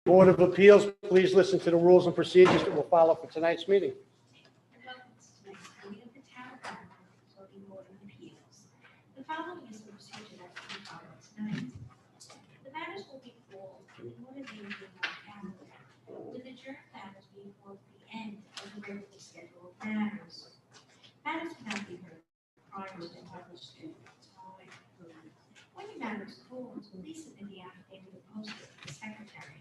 Board of Appeals, please listen to the rules and procedures that will follow for tonight's meeting. Welcome to tonight's meeting of the Town of Brattleboro Zoning Board of Appeals. The following is the procedure that will be followed tonight. The matters will be called in order they will be on calendar, with adjourned matters being called at the end of the regularly scheduled matters. Matters cannot be heard prior to the published scheduled time. When your matter is called, please submit the affidavit and post it to the secretary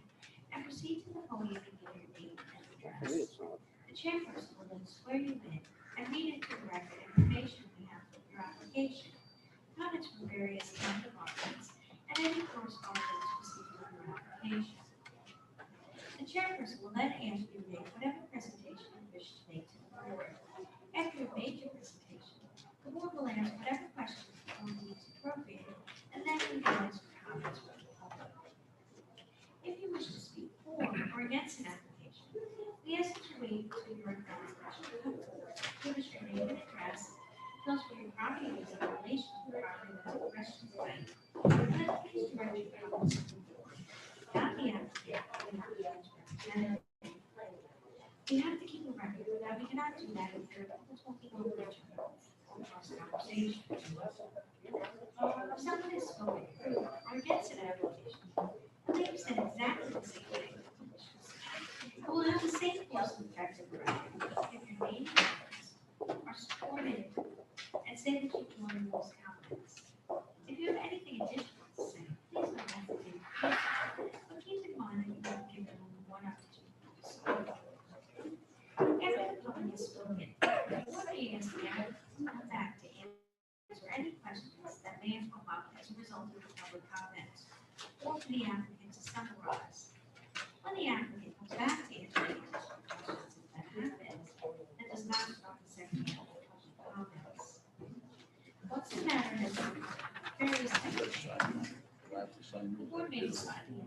and proceed to the podium and give your name and address. The chairperson will then swear you in and read into the record information we have for your application, comments from various town departments, and any correspondence received on your application. The chairperson will then ask you to make whatever presentation you wish to make to the board. After you've made your presentation, the board will ask whatever questions the board deems appropriate, and then we will answer comments from the public. If you wish to speak for or against an application, we ask that you wait until your introduction. Give us your name and address, tell us where your property is in relation to the property that the questions about, and then please direct your comments to the board. Without the applicant, we have the representative. We have to keep a record, but we cannot do that if you're talking over each other or cross conversation. If someone is spoken for or against an application, and they have said exactly the same thing, it will have the same force and effect of the record if your name and address are supported and say that you join those comments. If you have anything additional to say, please don't hesitate to do so. But keep in mind that you will give them one opportunity to speak. After the public has spoken, the board may ask the applicant to come back to answer any questions that may have come up as a result of the public comments, or for the applicant to summarize. When the applicant comes back to answer any additional questions, if that happens, that does not stop the second half of the public comments. Once the matter has been various things, the board may decide the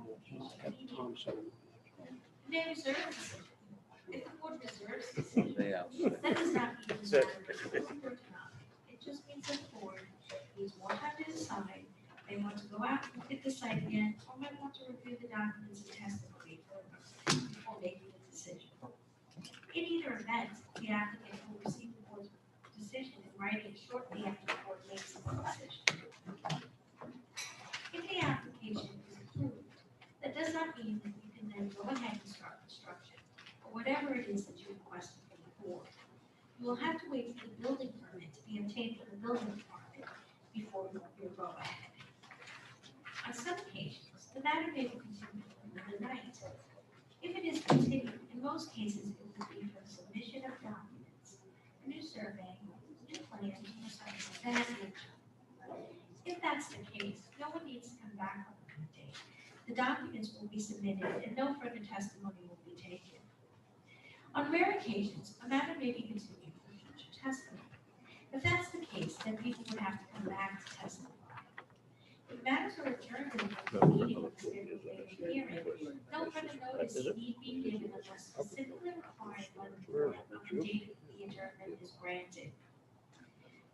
application immediately. May reserve the decision. If the board reserves the decision, that does not mean the matter is approved or denied. It just means that the board needs more time to decide. They want to go out and look at the site again, or might want to review the documents and testimony further before making a decision. In either event, the applicant will receive the board's decision in writing shortly after the board makes its decision. If the application is approved, that does not mean that you can then go ahead and start construction, or whatever it is that you requested from the board. You will have to wait for the building permit to be obtained from the building department before you go ahead. On some occasions, the matter may be continued for another night. If it is continued, in most cases, it will be for the submission of documents, a new survey, new plans, or something of that nature. If that's the case, no one needs to come back on that date. The documents will be submitted and no further testimony will be taken. On rare occasions, a matter may be continued for future testimony. If that's the case, then people would have to come back to testify. If matters are adjourned in the meeting of the scheduled hearing, no further notice need be given unless specifically required by the board on the date the adjournment is granted.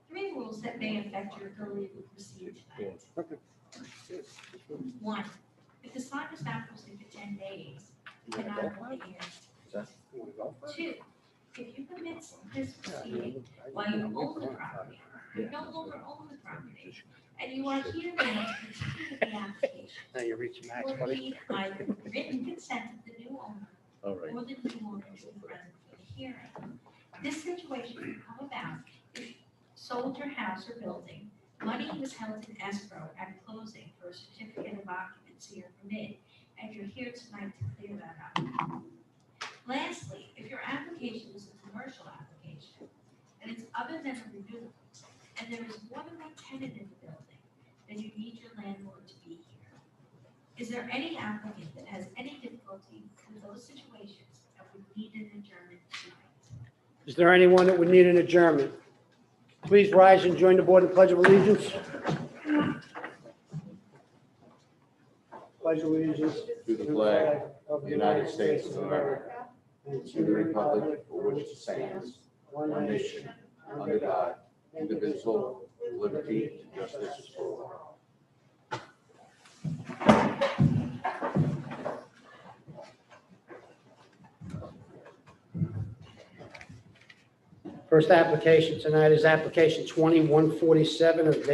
3 rules that may affect your ability to proceed tonight. 1, if the sign is not posted for 10 days, you cannot hold the hearing. 2, if you permit this proceeding while you own the property, you no longer own the property, and you are here now to continue the application, Now you reach max, you will buddy. need either written consent of the new owner All right. or the new owner to be present for the hearing. This situation can come about if you sold your house or building, money was held in escrow at closing for a certificate of occupancy or permit, and you're here tonight to clear that up. Lastly, if your application is a commercial application, and it's other than a renewal, and there is more than one tenant in the building, then you need your landlord to be here. Is there any applicant that has any difficulty with those situations that would need an adjournment tonight? Is there anyone that would need an adjournment? Please rise and join the board in pledge of allegiance. Pledge allegiance To the flag of the United States of America, and to the republic for which it stands, one nation, under God, indivisible, with liberty and justice for all. First application tonight is application 2147 of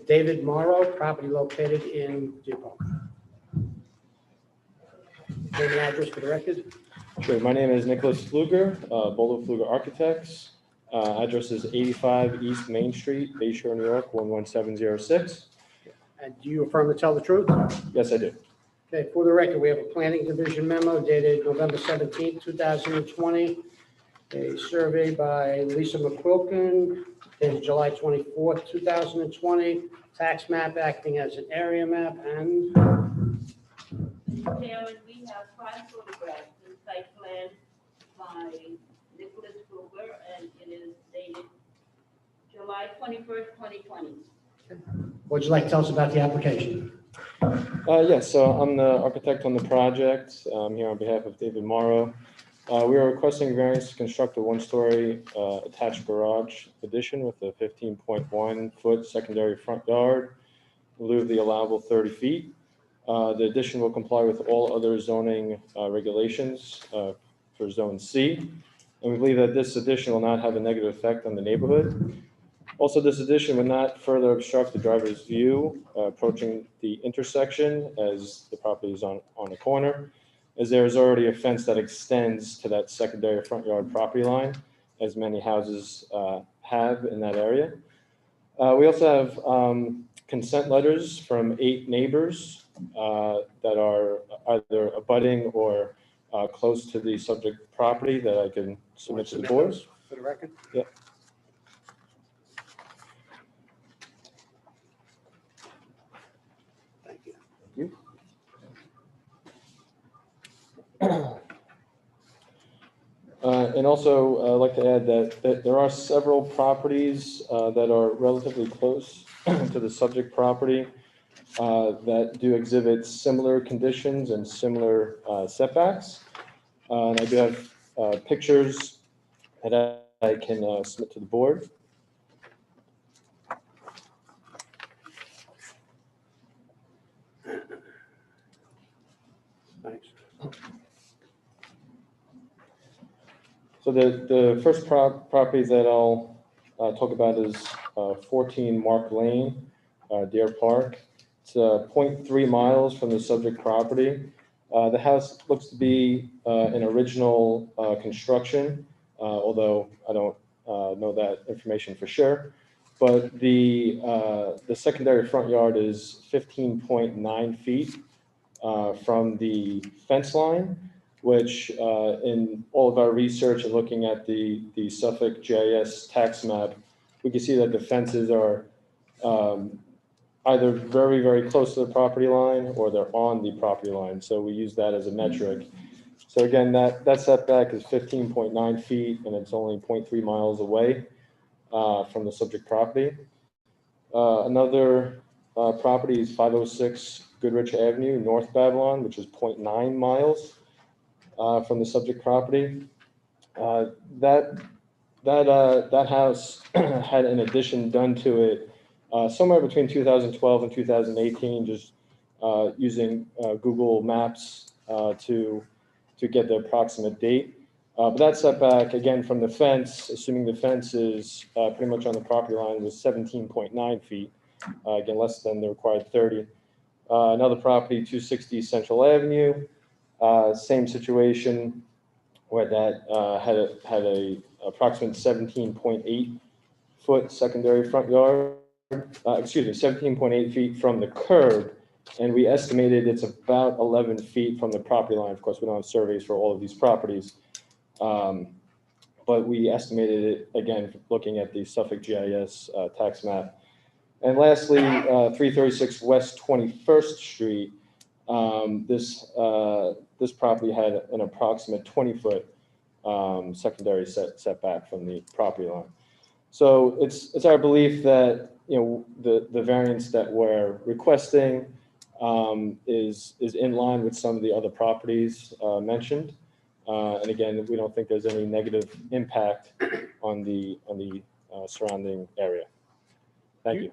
David Morrow, property located in Deer Park. Name and address for the record. Sure. My name is Nicholas Pfluger, Bolo Pfluger Architects. Address is 85 East Main Street, Bay Shore, New York, 11706. And do you affirm to tell the truth? Yes, I do. Okay, for the record, we have a planning division memo dated November 17th, 2020. A survey by Lisa McQuilkin dated July 24th, 2020. Tax map acting as an area map and Mr. Chairman, we have 5 photographs in site plan by Nicholas Kruger, and it is dated July 21st, 2020. what would you like to tell us about the application? Yes, so I'm the architect on the project. I'm here on behalf of David Morrow. We are requesting variance to construct a 1-story attached garage addition with a 15.1-foot secondary front yard in lieu of the allowable 30 feet. The addition will comply with all other zoning regulations for Zone C. And we believe that this addition will not have a negative effect on the neighborhood. Also, this addition would not further obstruct the driver's view approaching the intersection as the property is on a corner, as there is already a fence that extends to that secondary front yard property line, as many houses have in that area. We also have consent letters from 8 neighbors that are either abutting or close to the subject property that I can submit to the board. For the record? Yeah. Thank you. And also, I'd like to add that there are several properties that are relatively close to the subject property that do exhibit similar conditions and similar setbacks. And I do have pictures that I can submit to the board. Thanks. So the first property that I'll talk about is 14 Mark Lane, Deer Park. It's 0.3 miles from the subject property. The house looks to be an original construction, although I don't know that information for sure. But the secondary front yard is 15.9 feet from the fence line, which in all of our research and looking at the Suffolk GIS tax map, we can see that the fences are either very, very close to the property line or they're on the property line. So we use that as a metric. So again, that setback is 15.9 feet and it's only 0.3 miles away from the subject property. Another property is 506 Goodrich Avenue, North Babylon, which is 0.9 miles from the subject property. That house had an addition done to it somewhere between 2012 and 2018, just using Google Maps to get the approximate date. But that setback, again, from the fence, assuming the fence is pretty much on the property line, was 17.9 feet, again, less than the required 30. Another property, 260 Central Avenue, same situation where that had a approximate 17.8 foot secondary front yard, 17.8 feet from the curb, and we estimated it's about 11 feet from the property line. Of course, we don't have surveys for all of these properties, but we estimated it, again, looking at the Suffolk GIS tax map. And lastly, 336 West 21st Street, this property had an approximate 20-foot secondary setback from the property line. So it's our belief that the variance that we're requesting is in line with some of the other properties mentioned, and again, we don't think there's any negative impact on the surrounding area. Thank you.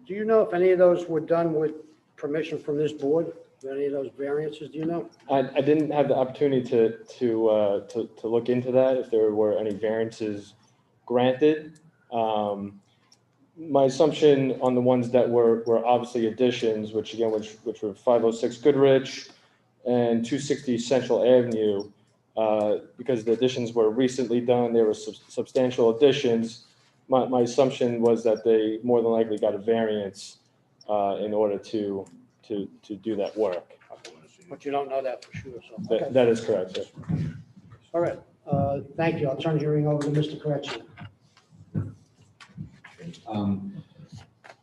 Do you know if any of those were done with permission from this board? Any of those variances, do you know? I didn't have the opportunity to look into that, if there were any variances granted. My assumption on the ones that were obviously additions, which were 506 Goodrich and 260 Central Avenue, because the additions were recently done, there were substantial additions. My assumption was that they more than likely got a variance in order to do that work. But you don't know that for sure, so. Okay. That is correct, sir. All right, thank you. I'll turn the hearing over to Mr. Correction.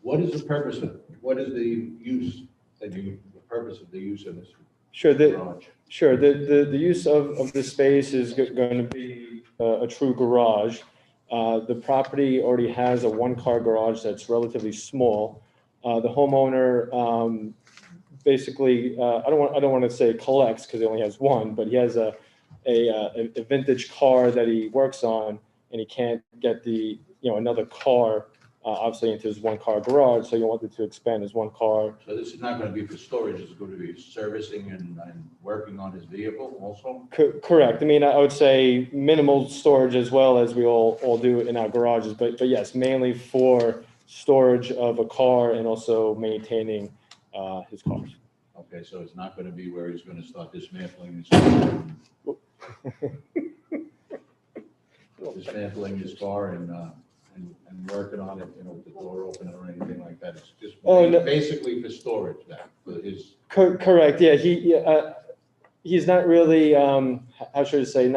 What is the purpose of, what is the use the purpose of the use of this Sure, garage? Sure, the use of the space is going to be a true garage. The property already has a one-car garage that's relatively small. The homeowner basically, I don't want to say collects because he only has one, but he has a vintage car that he works on, and he can't get another car obviously into his one-car garage, so he wanted to expand his one car. So this is not going to be for storage, it's going to be servicing and working on his vehicle also? Correct. I mean, I would say minimal storage as well, as we all do in our garages, but yes, mainly for storage of a car and also maintaining his cars. Okay, so it's not going to be where he's going to start dismantling his car and working on it, with the door open or anything like that. It's just basically for storage then, for his. Correct. Yeah, he's not really how should I say, he's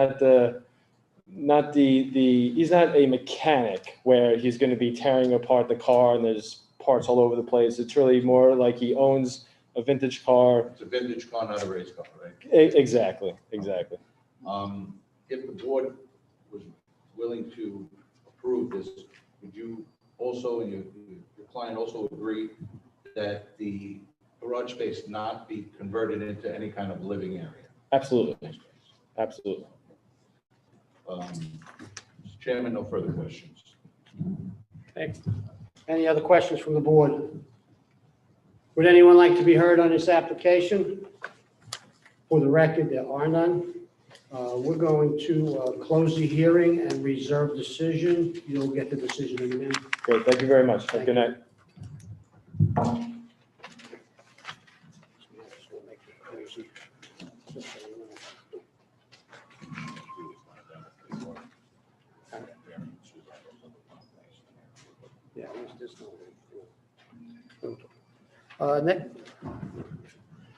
not a mechanic where he's going to be tearing apart the car and there's parts all over the place. It's really more like he owns a vintage car. It's a vintage car, not a race car, right? Exactly. If the board was willing to approve this, would you also, and your client also agree that the garage space not be converted into any kind of living area? Absolutely. Absolutely. Mr. Chairman, no further questions. Thanks. Any other questions from the board? Would anyone like to be heard on this application? For the record, there are none. We're going to close the hearing and reserve decision. You'll get the decision in a minute. Great. Thank you very much. Have a good night.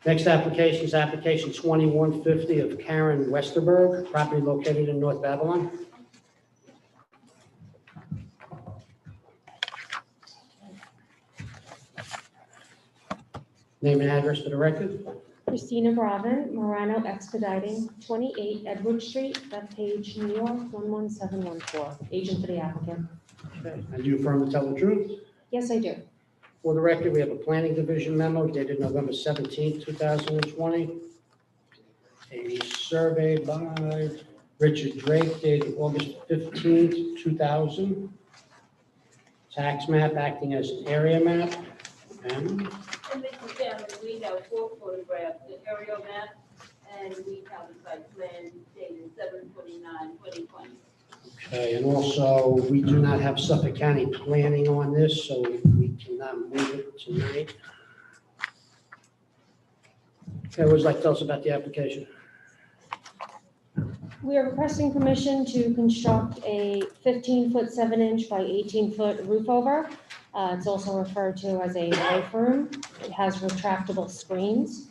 Next application is application 2150 of Karen Westerberg, property located in North Babylon. Name and address for the record. Christina Bravin, Morano Expediting, 28 Edward Street, Bethpage, New York, 11714. Agent for the applicant. Okay. And do you affirm to tell the truth? Yes, I do. For the record, we have a planning division memo dated November 17, 2020. A survey by Richard Drake dated August 15, 2000. Tax map acting as an area map. And Mr. Chairman, we have 4 photographs, the aerial map, and we have a site plan dated 7/29/2020. okay, and also, we do not have Suffolk County planning on this, so we cannot move it tonight. Okay, what would you like to tell us about the application? We are requesting permission to construct a 15-foot 7-inch by 18-foot roof over. It's also referred to as a life room. It has retractable screens.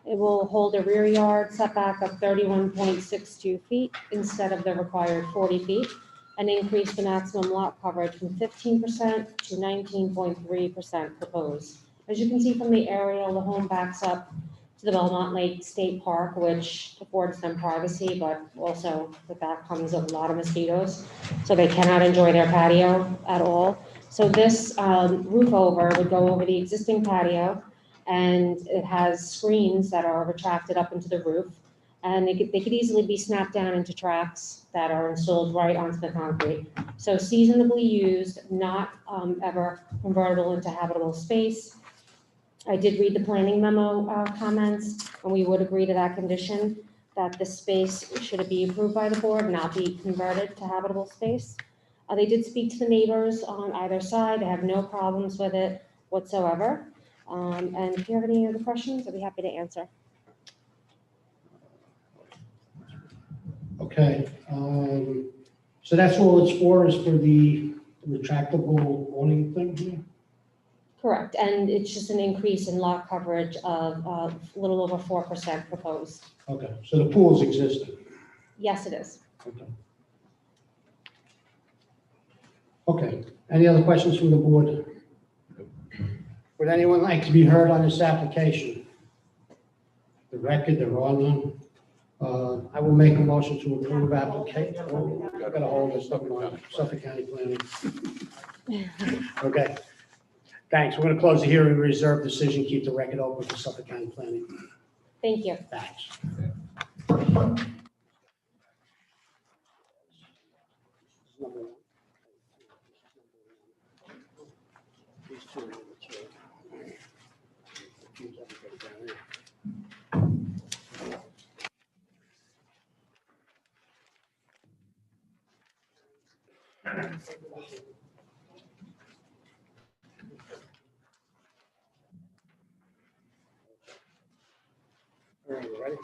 It will hold a rear yard setback of 31.62 feet instead of the required 40 feet, and increase the maximum lot coverage from 15% to 19.3% proposed. As you can see from the aerial, the home backs up to the Belmont Lake State Park, which affords them privacy, but also with that comes a lot of mosquitoes, so they cannot enjoy their patio at all. So this roof over would go over the existing patio, and it has screens that are retracted up into the roof, and they could easily be snapped down into tracks that are installed right onto the concrete. So seasonably used, not ever convertible into habitable space. I did read the planning memo comments, and we would agree to that condition, that the space, should it be approved by the board, not be converted to habitable space. They did speak to the neighbors on either side. They have no problems with it whatsoever. And if you have any other questions, I'd be happy to answer. Okay, so that's all it's for, is for the retractable awning thing here? Correct, and it's just an increase in lot coverage of a little over 4% proposed. Okay, so the pool's existing? Yes, it is. Okay. Okay, any other questions from the board? Would anyone like to be heard on this application? The record, there are none. I will make a motion to approve application. I got a hold of someone, Suffolk County Planning. Okay, thanks. We're going to close the hearing, reserve decision, keep the record open for Suffolk County Planning. Thank you. Thanks. These two are the two. Confuse everybody down here. All right, you ready?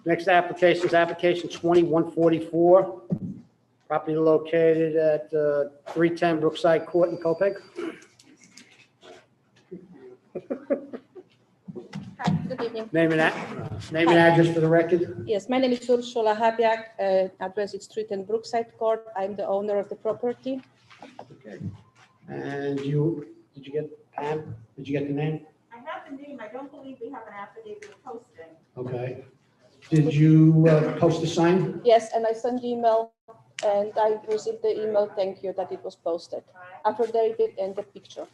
Next application is application 2144. Property located at 310 Brookside Court in Copiague. Hi, good evening. Name and address for the record. Yes, my name is Ursula Habiak. Address is Street and Brookside Court. I'm the owner of the property. Okay. And did you get Pam? Did you get the name? I have the name, I don't believe we have an affidavit of posting. Okay. Did you post the sign? Yes, and I sent email and I received the email, thank you, that it was posted. Affidavit and the picture.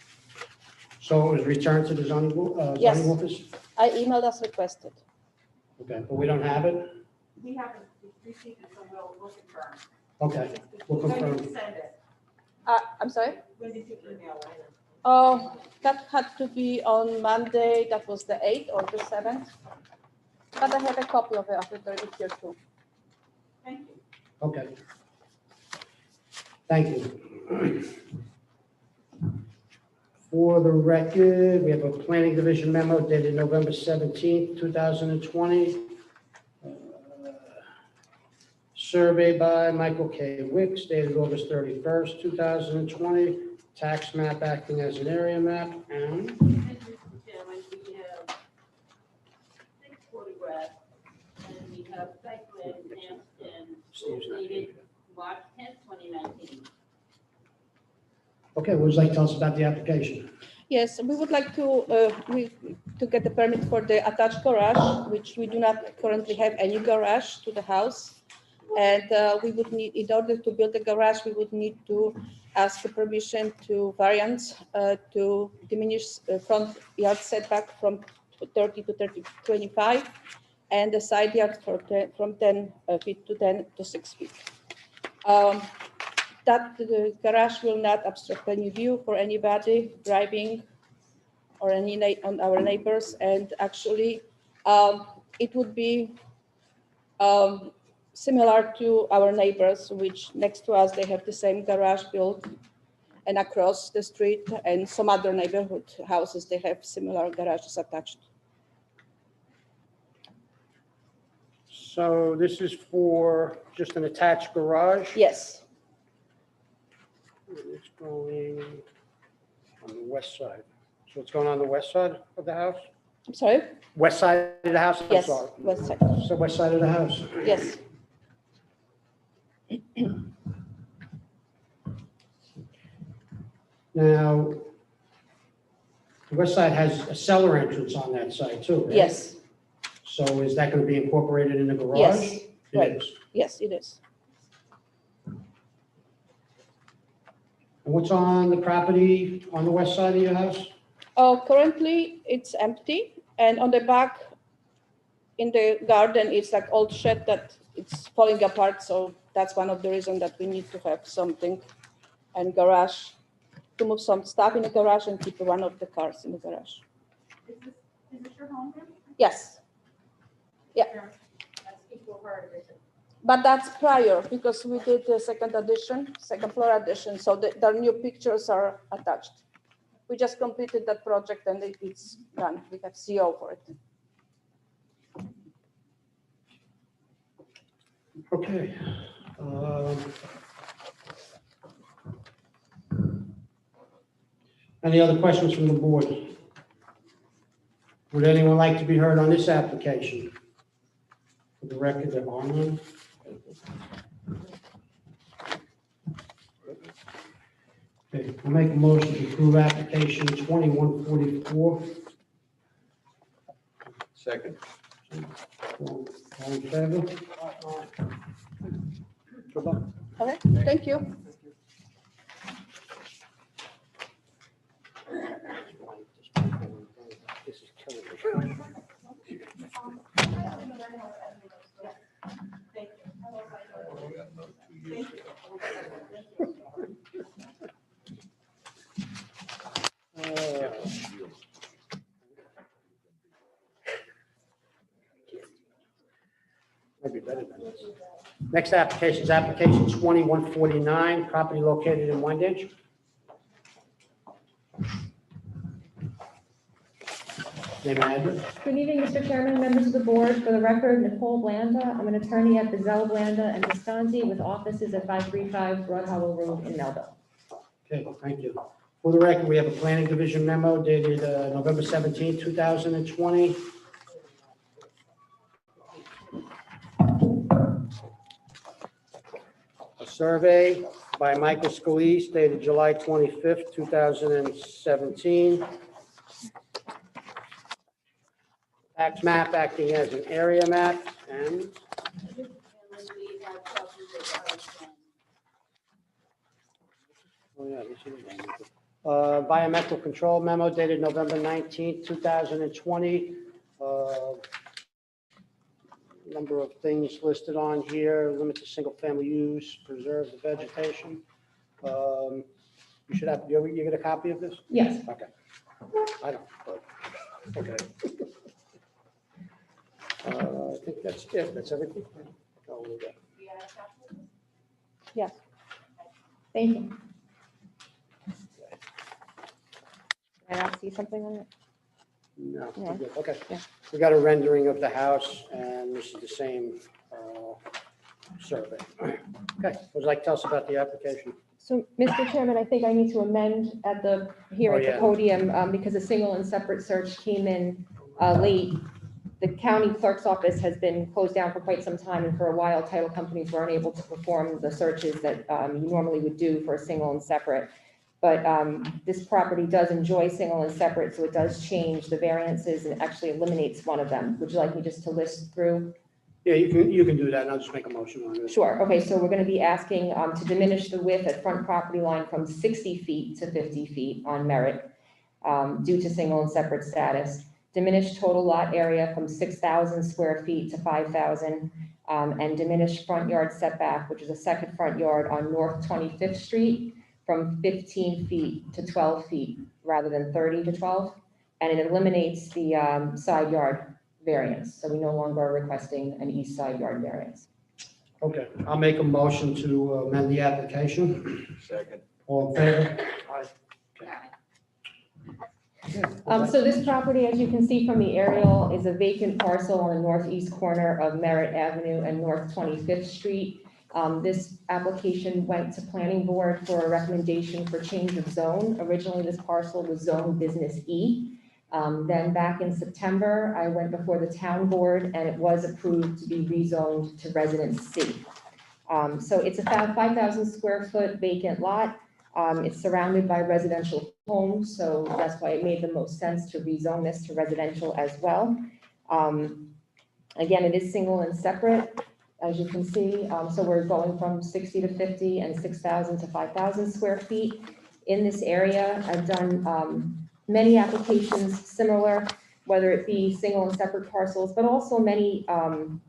So it was returned to the zoning Yes. office? I emailed as requested. Okay, but we don't have it? We haven't received it, so we'll confirm. Okay, we'll When confirm. did you send it? I'm sorry? When did you email it? Oh, that had to be on Monday, that was the 8th or the 7th. But I have a copy of the affidavit here too. Thank you. Okay. Thank you. For the record, we have a planning division memo dated November 17th, 2020. Survey by Michael K. Wicks dated August 31st, 2020. Tax map acting as an area map. And And Mr. Chairman, we have 6 photographs, and we have site plan stamps and Steve's not here. dated March 10th, 2019. Okay, what would you like to tell us about the application? Yes, we would like to get the permit for the attached garage, which we do not currently have any garage to the house. And we would need, in order to build the garage, we would need to ask the permission to variance to diminish front yard setback from 30 to 25, and the side yard from 10 feet to 10 to 6 feet. That the garage will not obstruct any view for anybody driving or any on our neighbors. And actually, it would be similar to our neighbors, which next to us, they have the same garage built, and across the street and some other neighborhood houses, they have similar garages attached. So this is for just an attached garage? Yes, It's going on the west side. So it's going on the west side of the house? I'm sorry? West side of the house? I'm Yes, sorry. west side. So west side of the house? Yes, Now, the west side has a cellar entrance on that side too, right? yes, So is that going to be incorporated in the garage? Yes, It right. is. yes, it is. And what's on the property on the west side of your house? Currently, it's empty, and on the back, in the garden, it's like old shed that it's falling apart, so that's one of the reasons that we need to have something, and garage, to move some stuff in the garage and keep one of the cars in the garage. Is this your home, ma'am? Yes, That's before her, is it? But that's prior, because we did the second addition, second floor addition, so the new pictures are attached. We just completed that project and it's done. We have CO for it. Okay. Any other questions from the board? Would anyone like to be heard on this application? For the record, there are none. Okay, I'll make a motion to approve application 2144. Second. All in favor? Good luck. Okay, thank you. This is killing me. Maybe better than this. Next application is application 2149, property located in Wendage. Name and address. Good evening, Mr. Chairman, members of the board. For the record, Nicole Blanda. I'm an attorney at Bezell, Blanda and Visconti with offices at 535 Broad Hollow Road in Melville. Okay, well, thank you. For the record, we have a planning division memo dated November 17, 2020. A survey by Michael Scalise dated July 25th, 2017. Tax map acting as an area map and And then we have copies of oh, yeah, this is environmental control memo dated November 19th, 2020. Number of things listed on here, limit to single-family use, preserve the vegetation. You should have, you get a copy of this? Yes. Okay. I don't, but, okay. I think that's it, that's everything. Oh, we got- Yes. Thank you. Can I not see something on it? No, we're Yeah. good. Okay. Yeah. We got a rendering of the house, and this is the same survey. Okay, would you like to tell us about the application? So, Mr. Chairman, I think I need to amend at the, here Oh, at the yeah. podium, because a single and separate search came in late. The county clerk's office has been closed down for quite some time, and for a while, title companies weren't able to perform the searches that you normally would do for a single and separate. But this property does enjoy single and separate, so it does change the variances and actually eliminates one of them. Would you like me just to list through? Yeah, you can do that, and I'll just make a motion on this. Sure, okay, so we're gonna be asking to diminish the width at front property line from 60 feet to 50 feet on merit due to single and separate status. Diminish total lot area from 6,000 square feet to 5,000, and diminish front yard setback, which is a second front yard on North 25th Street, from 15 feet to 12 feet rather than 30 to 12. And it eliminates the side yard variance. So we no longer are requesting an east side yard variance. Okay, I'll make a motion to amend the application. Second. All in favor? So this property, as you can see from the aerial, is a vacant parcel on the northeast corner of Merritt Avenue and North 25th Street. This application went to planning board for a recommendation for change of zone. Originally, this parcel was zoned business E. Then back in September, I went before the town board and it was approved to be rezoned to residence C. So it's about 5,000 square foot vacant lot. It's surrounded by residential homes, so that's why it made the most sense to rezone this to residential as well. Again, it is single and separate, as you can see. So we're going from 60 to 50 and 6,000 to 5,000 square feet. In this area, I've done many applications similar, whether it be single and separate parcels, but also many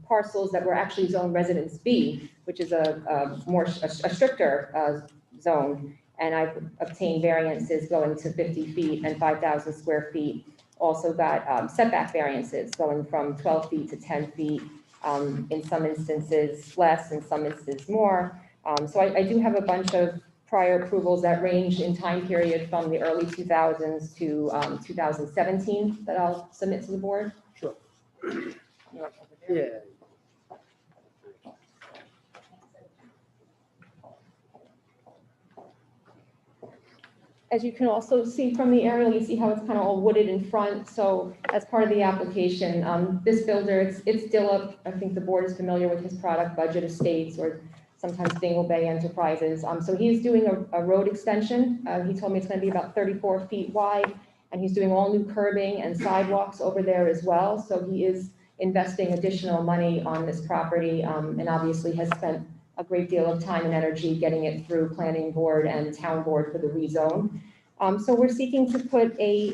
parcels that were actually zoned residence B, which is a stricter zone. And I've obtained variances going to 50 feet and 5,000 square feet. Also got setback variances going from 12 feet to 10 feet in some instances less, in some instances more. So I do have a bunch of prior approvals that range in time period from the early 2000s to 2017 that I'll submit to the board. Sure. Yeah. As you can also see from the aerial, you see how it's kind of all wooded in front. So as part of the application, this builder, it's Dillop. I think the board is familiar with his product, Budget Estates, or sometimes Dingle Bay Enterprises. So he's doing a road extension. He told me it's going to be about 34 feet wide, and he's doing all new curbing and sidewalks over there as well. So he is investing additional money on this property, and obviously has spent a great deal of time and energy getting it through planning board and town board for the rezone. So we're seeking to put a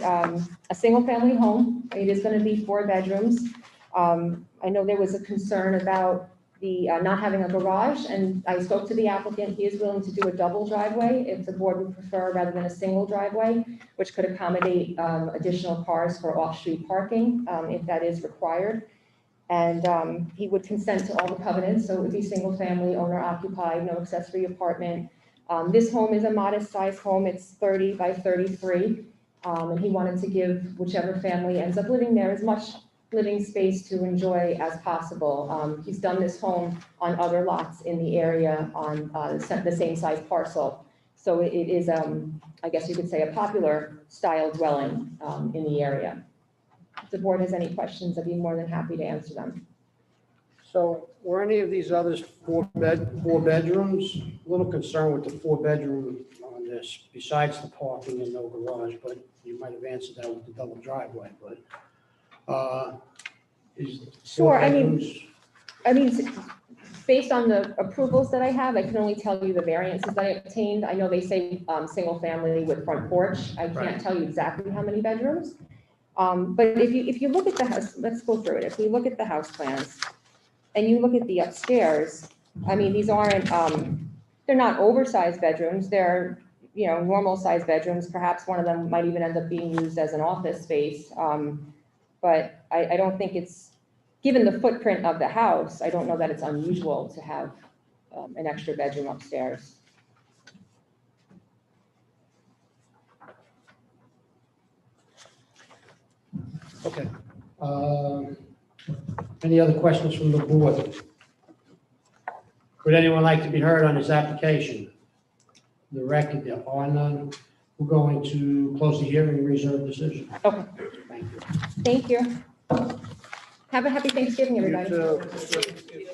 single family home. It is going to be 4 bedrooms. I know there was a concern about the not having a garage, and I spoke to the applicant. He is willing to do a double driveway if the board would prefer, rather than a single driveway, which could accommodate additional cars for off-street parking if that is required. And he would consent to all the covenants, so it would be single family, owner occupied, no accessory apartment. This home is a modest size home. It's 30 by 33. And he wanted to give whichever family ends up living there as much living space to enjoy as possible. He's done this home on other lots in the area on the same size parcel. So it is, I guess you could say, a popular style dwelling in the area. If the board has any questions, I'd be more than happy to answer them. So were any of these others four bedrooms? A little concerned with the 4-bedroom on this, besides the parking and no garage, but you might have answered that with the double driveway, but is Sure, 4 I mean, based on the approvals that I have, I can only tell you the variances that I obtained. I know they say single family with front porch. I can't tell you exactly how many bedrooms. But if you look at the house, let's go through it. If we look at the house plans and you look at the upstairs, I mean, these aren't, they're not oversized bedrooms. They're, normal sized bedrooms. Perhaps one of them might even end up being used as an office space. But I don't think it's, given the footprint of the house, I don't know that it's unusual to have an extra bedroom upstairs. Okay. Any other questions from the board? Would anyone like to be heard on this application? The record, there are none. We're going to close the hearing and reserve decision. Okay, Thank you. thank you. Have a happy Thanksgiving, everybody. You too.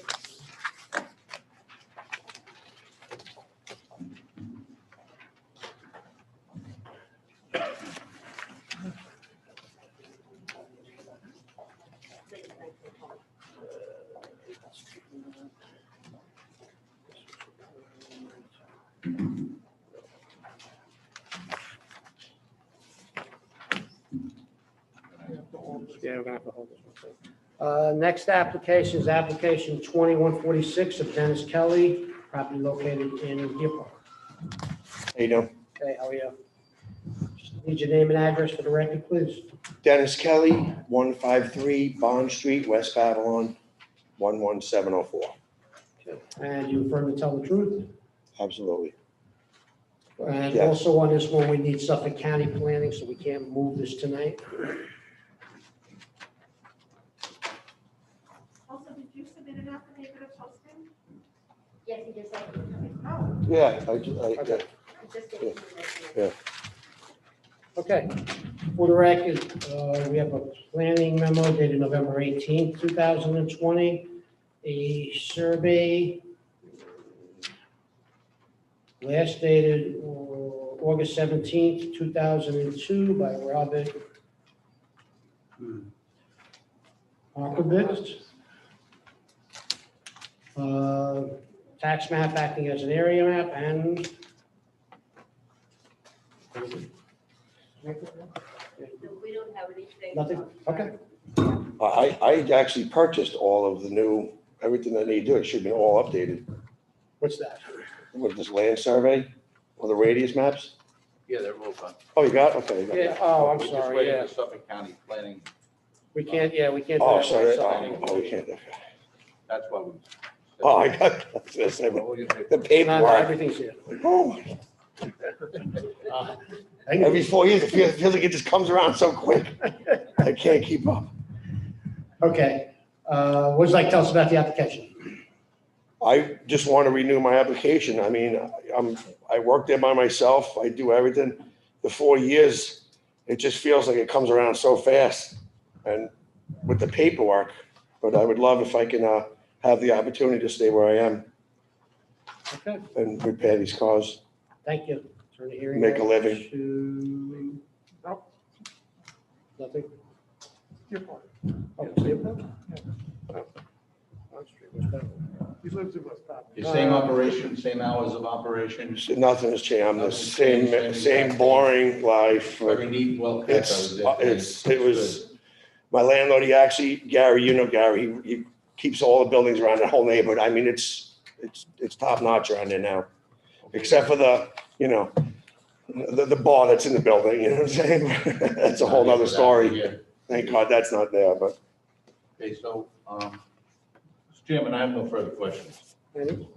Yeah, we're gonna have to hold this one. Next application is application 2146 of Dennis Kelly, property located in Deer Park. How you doing? Okay, how are you? Just need your name and address for the record, please. Dennis Kelly, 153 Bond Street, West Babylon, 11704. Okay. And you affirm to tell the truth? Absolutely. And Yes. also on this one, we need Suffolk County planning, so we can't move this tonight. Also, did you submit an affidavit of posting? Yes, he just said. Oh, Yeah, Okay. Just Yeah. Okay, for the record, we have a planning memo dated November 18th, 2020, a survey last dated August 17th, 2002 by Robert Markovitz. Tax map acting as an area map and So we don't have anything. nothing, okay. I actually purchased all of the new, everything that needed to do. It should have been all updated What's that? with this land survey or the radius maps. Yeah, they're both on. Oh, you got, okay. you got Yeah, that. oh, I'm We're just sorry, waiting yeah. for Suffolk County planning. We can't, yeah, we can't. do Oh, that sorry. without signing. Oh, we can't. That's why we. Oh, I got, I was gonna say, Well, you- the No, paperwork. everything's here. Oh, every 4 years, it feels like it just comes around so quick. I can't keep up. Okay, what would you like to tell us about the application? I just want to renew my application. I mean, I work there by myself. I do everything. The 4 years, it just feels like it comes around so fast and with the paperwork. But I would love if I can have the opportunity to stay where I am Okay, and repair these cars. thank you. Turn the hearing Make a over living. to- No. Nothing? Oh, it's your part? Oh. On Street, West Beverly. He lives in West Bath. The same operation, same hours of operation, Nothing has changed. I'm the Nothing's changed, same boring life. very neat, well kept. I was there today. It was, my landlord, Gary, you know Gary, he keeps all the buildings around the whole neighborhood. I mean, it's top notch around there now, except for the bar that's in the building, you know what I'm saying? That's a whole nother story. Yeah. Thank God that's not there, but Okay, so, Mr. Chairman, I have no further questions.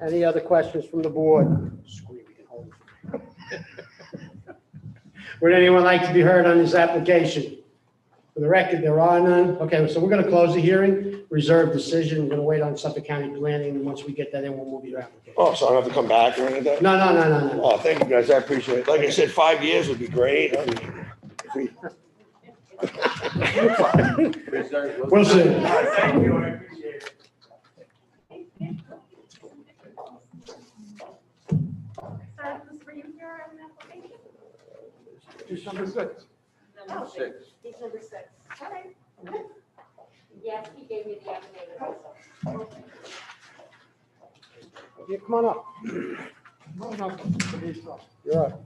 Any other questions from the board? Screaming at home. Would anyone like to be heard on this application? For the record, there are none. Okay, so we're going to close the hearing, reserve decision. We're going to wait on Suffolk County Planning, and once we get that in, we'll move your application. oh, so I don't have to come back or anything? No, no, no, no, no. Oh, thank you guys. I appreciate it. Like I said, 5 years would be great. If we- We'll see. Thank you, I appreciate it. So, was for you here on the application? December 6th. Oh, Six. December 6th. All right. Yes, he gave me the affidavit also. Yeah, come on up. You're up.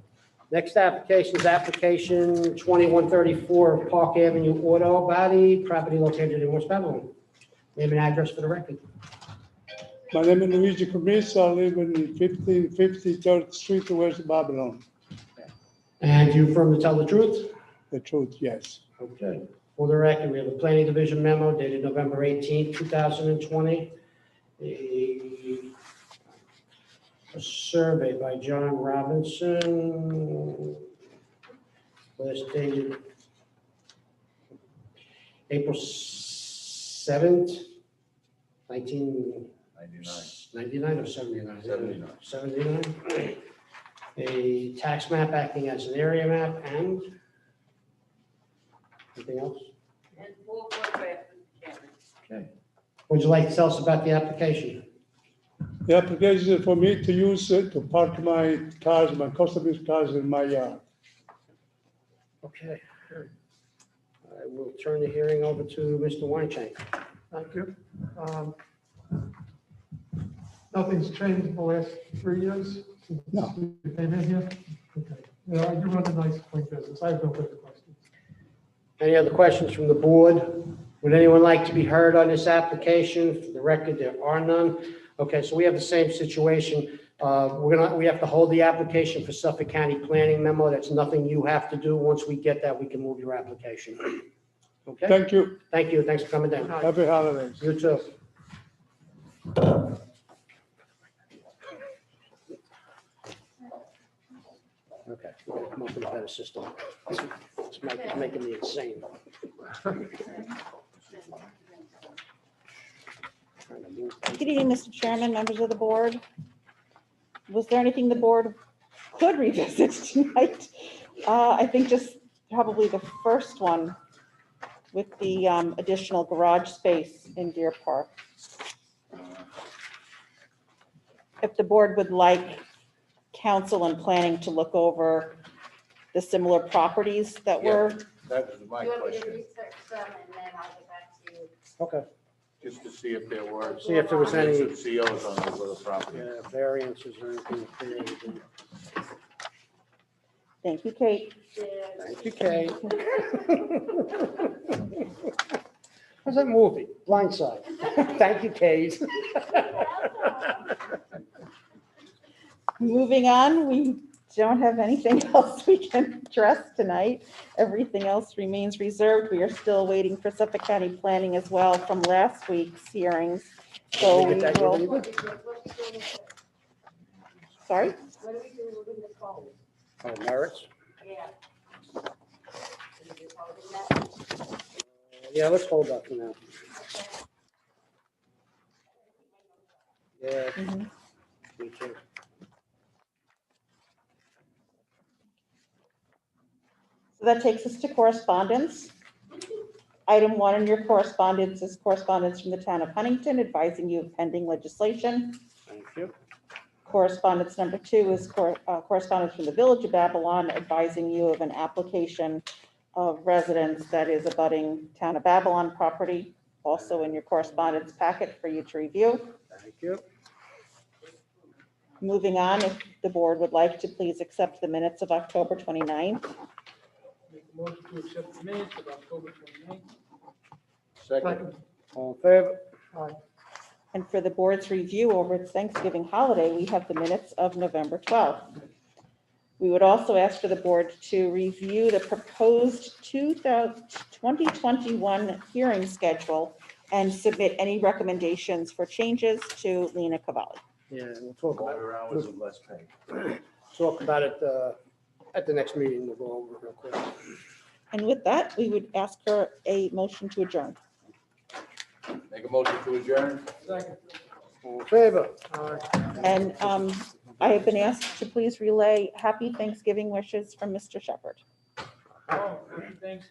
Next application is application 2134 Park Avenue Auto Body, property located in West Babylon. Name and address for the record. My name is Luigi Comisa. I live in 1550 3rd Street, West Babylon. And you affirm to tell the truth? The truth, yes. Okay. For the record, we have a planning division memo dated November 18, 2020. A survey by John Robinson. Last dated April 7th, 1999 or 79? 79. 79. A tax map acting as an area map and anything else? And 4 photographs, Mr. Chairman. Okay. Would you like to tell us about the application? The application is for me to use it to park my cars, my customers' cars in my yard. Okay. I will turn the hearing over to Mr. Weinstein. Thank you. Nothing's changed in the last 3 years since No. you came in here? Okay. Yeah, I do run a nice, clean business. I have no further questions. Any other questions from the board? Would anyone like to be heard on this application? For the record, there are none. Okay, so we have the same situation. We have to hold the application for Suffolk County Planning memo. That's nothing you have to do. Once we get that, we can move your application. Okay? Thank you. Thank you. Thanks for coming down. Happy holidays. You too. Okay, we're gonna come up with a better system. This mic is making me insane. Good evening, Mr. Chairman, members of the board. Was there anything the board could revisit tonight? I think just probably the first one with the additional garage space in Deer Park. If the board would like council and planning to look over the similar properties that were, That was my You want me to question, research them and then I'll get back to you? Okay, just to see if there were. see if there was any COs on those other properties. variances or anything created. thank you, Kate. Thank you, Kate. How's that movie? Blindside. Thank you, Kate. Moving on, we don't have anything else we can address tonight. Everything else remains reserved. We are still waiting for Suffolk County Planning as well from last week's hearings. So we Get that, will, you sorry? Oh, merits? Yeah, let's hold up for now. Yeah, Mhm. me too. So that takes us to correspondence. Item 1 in your correspondence is correspondence from the town of Huntington advising you of pending legislation. Thank you. Correspondence number 2 is correspondence from the Village of Babylon advising you of an application of residence that is abutting town of Babylon property, also in your correspondence packet for you to review. Thank you. Moving on, if the board would like to please accept the minutes of October 29th. Make a motion to accept the minutes of October 29th. Second. All in favor? And for the board's review over its Thanksgiving holiday, we have the minutes of November 12th. We would also ask for the board to review the proposed 2021 hearing schedule and submit any recommendations for changes to Lena Cavalli. Yeah, we'll talk about Longer hours and less pay. Talk about it at the next meeting. We'll go over it real quick. And with that, we would ask for a motion to adjourn. Make a motion to adjourn? Second. All in favor? And I have been asked to please relay happy Thanksgiving wishes from Mr. Shepherd. Oh, thanks.